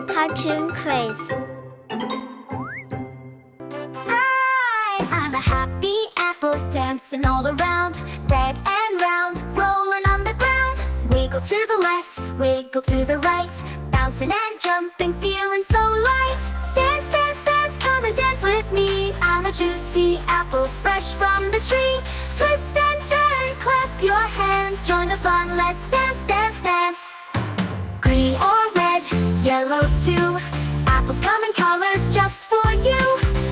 Cartoon craze. I'm a happy apple dancing all around, red and round, rolling on the ground. Wiggle to the left, wiggle to the right, bouncing and jumping, feeling so light. Dance, dance, dance, come and dance with me. I'm a juicy apple fresh from the tree. Twist and turn, clap your hands, join the fun, let's dance, dance, dance. Green or red, yellow too, apples come in colors just for you.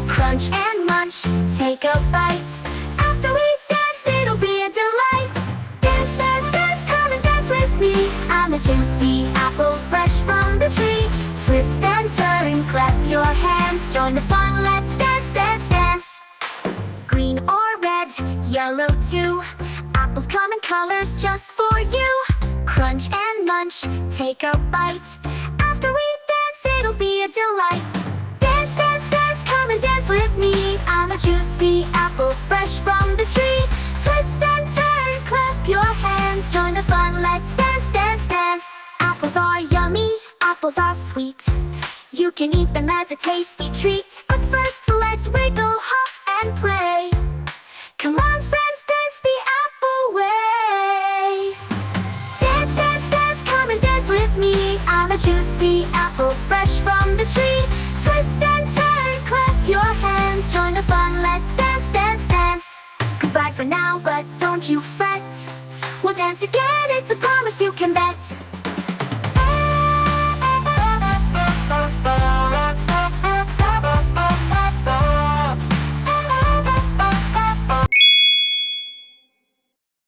Crunch and munch, take a bite. After we dance, it'll be a delight. Dance, dance, dance, come and dance with me. I'm a juicy apple fresh from the tree. Twist and turn, clap your hands, join the fun, let's dance, dance, dance. Green or red, yellow too, apples come in colors just for you. Crunch and munch, take a bite. After we dance, it'll be a delight. Dance, dance, dance, come and dance with me. I'm a juicy apple fresh from the tree. Twist and turn, clap your hands, join the fun, let's dance, dance, dance. Apples are yummy, apples are sweet. You can eat them as a tasty treat. But first let's wiggle, hop and play. Come on friends, dance the apple way. Dance, dance, dance, come and dance with me. I'm a juicy apple fresh from the tree. Twist and turn, clap your hands, join the fun, let's dance, dance, dance. Goodbye for now, but don't you fret. We'll dance again, it's a promise you can bet.